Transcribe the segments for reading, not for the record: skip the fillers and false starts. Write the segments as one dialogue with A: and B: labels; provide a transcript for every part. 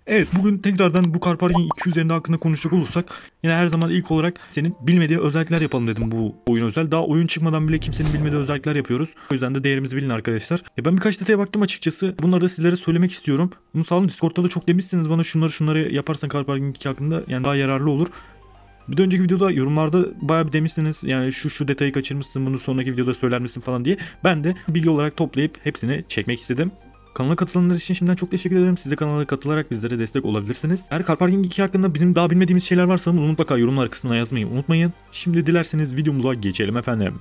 A: Evet, bugün tekrardan bu Car Parking 2 üzerinde hakkında konuşacak olursak yine her zaman ilk olarak senin bilmediği özellikler yapalım dedim bu oyun özel. Daha oyun çıkmadan bile kimsenin bilmediği özellikler yapıyoruz. O yüzden de değerimizi bilin arkadaşlar. Ben birkaç detaya baktım açıkçası. Bunları da sizlere söylemek istiyorum. Bunu sağ olun, Discord'da da çok demişsiniz bana, şunları yaparsan Car Parking 2 hakkında yani daha yararlı olur. Bir de önceki videoda yorumlarda bayağı bir demişsiniz yani şu detayı kaçırmışsın, bunu sonraki videoda söyler misin falan diye. Ben de bilgi olarak toplayıp hepsini çekmek istedim. Kanala katılanlar için şimdiden çok teşekkür ederim. Siz de kanala katılarak bizlere destek olabilirsiniz. Eğer Car Parking 2 hakkında bizim daha bilmediğimiz şeyler varsa bunu mutlaka yorumlar kısmına yazmayı unutmayın. Şimdi dilerseniz videomuza geçelim efendim.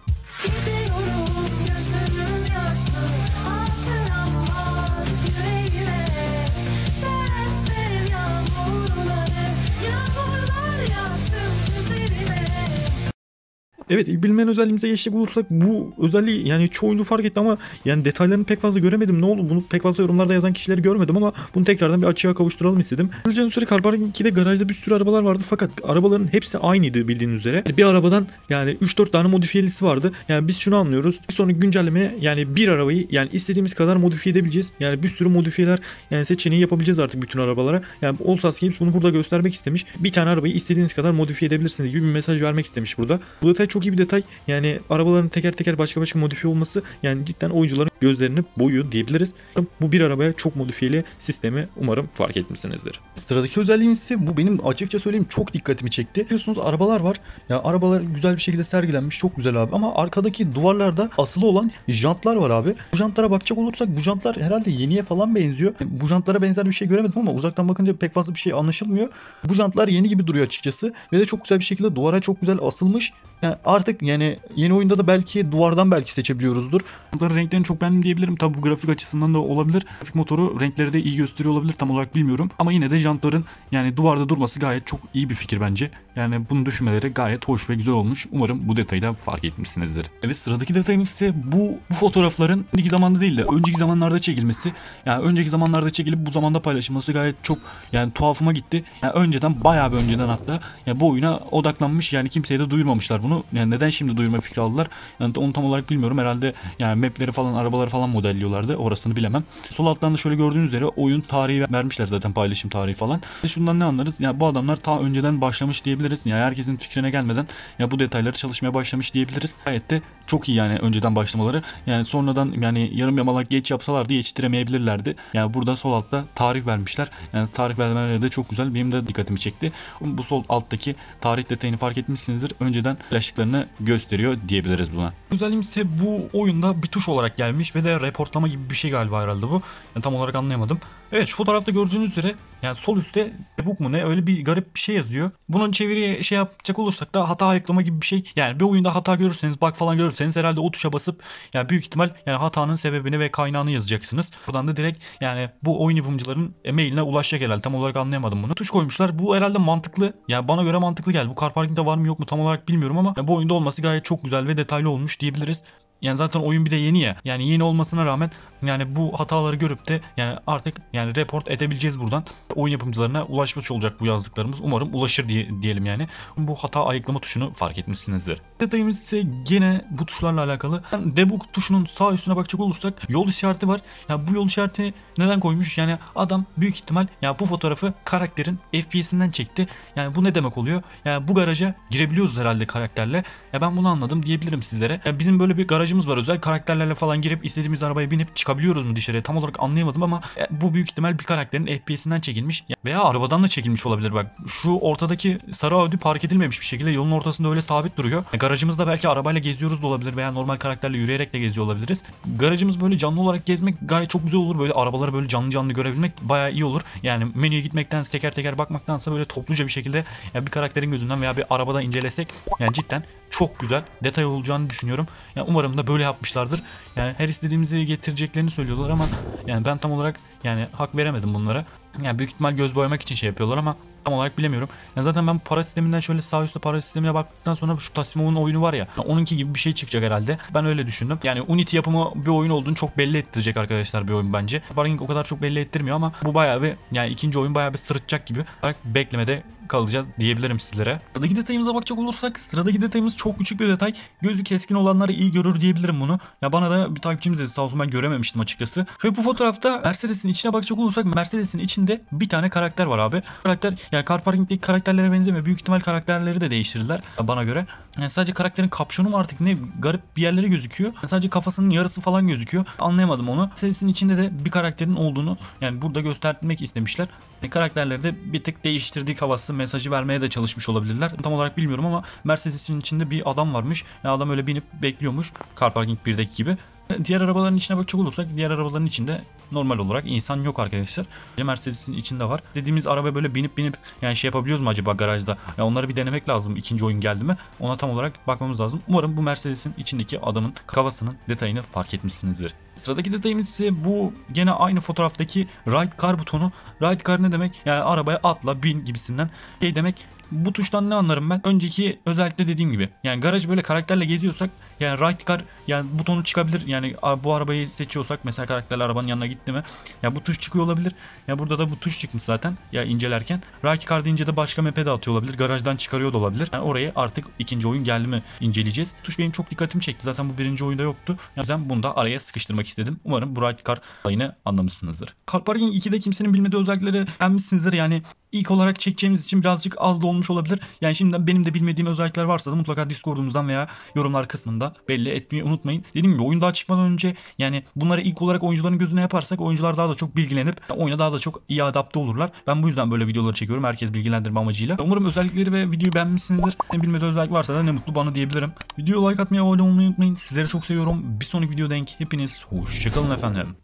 A: Evet, ilk bilmeyen özelliğimize geçecek olursak bu özelliği yani çoğu oyuncu fark etti ama yani detaylarını pek fazla göremedim. Ne oldu, bunu pek fazla yorumlarda yazan kişileri görmedim ama bunu tekrardan bir açığa kavuşturalım istedim. Göreceğiniz üzere Car Parking 2'de garajda bir sürü arabalar vardı fakat arabaların hepsi aynıydı bildiğiniz üzere. Yani bir arabadan yani 3-4 tane modifiyelisi vardı. Yani biz şunu anlıyoruz. Bir sonraki güncellemeye yani bir arabayı yani istediğimiz kadar modifiye edebileceğiz. Yani bir sürü modifiyeler yani seçeneği yapabileceğiz artık bütün arabalara. Yani Allsas Games bunu burada göstermek istemiş. Bir tane arabayı istediğiniz kadar modifiye edebilirsiniz gibi bir mesaj vermek istemiş burada. Bu detay çok iyi bir detay. Yani arabaların teker teker başka modifiye olması yani cidden oyuncuların gözlerini boyuyor diyebiliriz. Bu bir arabaya çok modifiyeli sistemi umarım fark etmişsinizdir.
B: Sıradaki özelliğimiz ise bu, benim açıkça söyleyeyim çok dikkatimi çekti. Biliyorsunuz arabalar var. Ya arabalar güzel bir şekilde sergilenmiş, çok güzel abi, ama arkadaki duvarlarda asılı olan jantlar var abi. Bu jantlara bakacak olursak bu jantlar herhalde yeniye falan benziyor. Bu jantlara benzer bir şey göremedim ama uzaktan bakınca pek fazla bir şey anlaşılmıyor. Bu jantlar yeni gibi duruyor açıkçası ve de çok güzel bir şekilde duvara çok güzel asılmış. Yani artık yani yeni oyunda da belki duvardan belki seçebiliyoruzdur.
A: Bunların renklerini çok beğendim diyebilirim. Tabi bu grafik açısından da olabilir. Grafik motoru renkleri de iyi gösteriyor olabilir, tam olarak bilmiyorum. Ama yine de jantların yani duvarda durması gayet çok iyi bir fikir bence. Yani bunu düşünmeleri gayet hoş ve güzel olmuş. Umarım bu detayı da fark etmişsinizdir. Evet, sıradaki detayımız ise bu fotoğrafların önceki zamanda değil de önceki zamanlarda çekilmesi. Yani önceki zamanlarda çekilip bu zamanda paylaşılması gayet çok yani tuhafıma gitti. Yani önceden, bayağı bir önceden hatta yani bu oyuna odaklanmış, yani kimseye de duyurmamışlar bunu. Yani neden şimdi duyurma fikri aldılar? Yani onu tam olarak bilmiyorum. Herhalde yani mapleri falan, arabaları falan modelliyorlardı. Orasını bilemem. Sol alttan da şöyle gördüğünüz üzere oyun tarihi vermişler zaten, paylaşım tarihi falan. Şundan ne anlarız? Yani bu adamlar ta önceden başlamış diyebiliriz. Yani herkesin fikrine gelmeden ya bu detayları çalışmaya başlamış diyebiliriz. Gayet de çok iyi yani önceden başlamaları. Yani sonradan yani yarım yamalak geç yapsalardı yetiştiremeyebilirlerdi. Yani burada sol altta tarih vermişler. Yani tarih vermeleri de çok güzel. Benim de dikkatimi çekti. Bu sol alttaki tarih detayını fark etmişsinizdir. Önceden paylaştıklarını gösteriyor diyebiliriz buna. Özelliğimiz ise bu oyunda bir tuş olarak gelmiş ve de reportlama gibi bir şey galiba herhalde bu. Yani tam olarak anlayamadım. Evet, şu fotoğrafta gördüğünüz üzere yani sol üstte debug mu ne, öyle bir garip bir şey yazıyor. Bunun çeviriye şey yapacak olursak da hata ayıklama gibi bir şey. Yani bir oyunda hata görürseniz, bug falan görürseniz herhalde o tuşa basıp yani büyük ihtimal yani hatanın sebebini ve kaynağını yazacaksınız. Buradan da direkt yani bu oyun yapımcıların mailine ulaşacak herhalde. Tam olarak anlayamadım bunu. Tuş koymuşlar. Bu herhalde mantıklı. Yani bana göre mantıklı geldi. Bu Car Parking'de var mı yok mu tam olarak bilmiyorum ama yani bu oyunda olması gayet çok güzel ve detaylı olmuş diyebiliriz. Yani zaten oyun bir de yeni ya. Yani yeni olmasına rağmen yani bu hataları görüp de yani artık yani report edebileceğiz buradan. Oyun yapımcılarına ulaşmış olacak bu yazdıklarımız. Umarım ulaşır diyelim yani. Bu hata ayıklama tuşunu fark etmişsinizdir. Detayımız ise gene bu tuşlarla alakalı. Yani debug tuşunun sağ üstüne bakacak olursak yol işareti var. Yani bu yol işareti neden koymuş? Yani adam büyük ihtimal ya bu fotoğrafı karakterin FPS'inden çekti. Yani bu ne demek oluyor? Yani bu garaja girebiliyoruz herhalde karakterle. Ya ben bunu anladım diyebilirim sizlere. Ya bizim böyle bir garajımız var, özel karakterlerle falan girip istediğimiz arabaya binip çıkabiliyoruz mu dışarıya? Tam olarak anlayamadım ama bu büyük ihtimal bir karakterin FPS'inden çekilmiş veya arabadan da çekilmiş olabilir. Bak şu ortadaki sarı Audi park edilmemiş bir şekilde yolun ortasında öyle sabit duruyor. Garajımızda belki arabayla geziyoruz da olabilir veya normal karakterle yürüyerek de geziyor olabiliriz. Garajımız böyle canlı olarak gezmek gayet çok güzel olur. Böyle arabaları böyle canlı canlı görebilmek bayağı iyi olur. Yani menüye gitmekten, teker teker bakmaktansa böyle topluca bir şekilde yani bir karakterin gözünden veya bir arabadan incelesek yani cidden çok güzel detay olacağını düşünüyorum. Yani umarım da böyle yapmışlardır. Yani her istediğimizi getireceklerini söylüyorlar ama yani ben tam olarak yani hak veremedim bunlara. Yani büyük ihtimal göz boyamak için şey yapıyorlar ama tam olarak bilemiyorum. Ya zaten ben para sisteminden şöyle sağ üstte para sistemine baktıktan sonra şu Tasimov'un oyunu var ya, onunki gibi bir şey çıkacak herhalde. Ben öyle düşündüm. Yani Unity yapımı bir oyun olduğunu çok belli ettirecek arkadaşlar bir oyun bence. Parking o kadar çok belli ettirmiyor ama bu bayağı bir yani ikinci oyun bayağı bir sırıtacak gibi. Beklemede kalacağız diyebilirim sizlere. Sıradaki detayımıza bakacak olursak sıradaki detayımız çok küçük bir detay. Gözü keskin olanlar iyi görür diyebilirim bunu. Ya bana da bir takipçimiz dedi, sağ olsun, ben görememiştim açıkçası. Ve bu fotoğrafta Mercedes'in içine bakacak olursak Mercedes'in içinde içinde bir tane karakter var abi. Karakter yani Car Parking'deki karakterlere benzemiyor. Büyük ihtimal karakterleri de değiştirdiler bana göre. Yani sadece karakterin kapşonu mu artık ne garip bir yerleri gözüküyor. Yani sadece kafasının yarısı falan gözüküyor. Anlayamadım onu. Serisinin içinde de bir karakterin olduğunu yani burada göstermek istemişler. Karakterleri de bir tık değiştirdiği havası mesajı vermeye de çalışmış olabilirler. Tam olarak bilmiyorum ama Mercedes'in içinde bir adam varmış. Yani adam öyle binip bekliyormuş. Car Parking 1'deki gibi. Diğer arabaların içine bakacak olursak diğer arabaların içinde normal olarak insan yok arkadaşlar. Mercedes'in içinde var. Dediğimiz araba böyle binip yani şey yapabiliyoruz mu acaba garajda? Yani onları bir denemek lazım ikinci oyun geldi mi? Ona tam olarak bakmamız lazım. Umarım bu Mercedes'in içindeki adamın kafasının detayını fark etmişsinizdir. Sıradaki detayımız ise bu gene aynı fotoğraftaki Ride Car butonu. Ride Car ne demek? Yani arabaya atla bin gibisinden şey demek. Bu tuştan ne anlarım ben? Önceki özellikle dediğim gibi. Yani garaj böyle karakterle geziyorsak yani Ride Car yani butonu çıkabilir. Yani bu arabayı seçiyorsak mesela karakterle arabanın yanına gitti mi? Ya bu tuş çıkıyor olabilir. Ya burada da bu tuş çıkmış zaten ya incelerken. Ride Car deyince de başka map'e de atıyor olabilir. Garajdan çıkarıyor da olabilir. Yani orayı artık ikinci oyun geldi mi inceleyeceğiz. Tuş benim çok dikkatimi çekti. Zaten bu birinci oyunda yoktu. O yüzden bunu da araya sıkıştırmak istedim. Umarım bu Ride Car olayını anlamışsınızdır. Car Parking 2'de kimsenin bilmediği özellikleri beğenmişsinizdir. Yani ilk olarak çekeceğimiz için birazcık az da olmuş olabilir. Yani şimdiden benim de bilmediğim özellikler varsa da mutlaka Discord'umuzdan veya yorumlar kısmında belli etmeyi unutmayın. Dediğim gibi oyun daha çıkmadan önce yani bunları ilk olarak oyuncuların gözüne yaparsak oyuncular daha da çok bilgilenip oyuna daha da çok iyi adapte olurlar. Ben bu yüzden böyle videoları çekiyorum. Herkes bilgilendirme amacıyla. Umarım özellikleri ve videoyu beğenmişsinizdir. Bilmediği özellik varsa da ne mutlu bana diyebilirim. Videoya like atmayı, abone olmayı unutmayın. Sizleri çok seviyorum. Bir sonraki videoda hepiniz hoşçakalın efendim.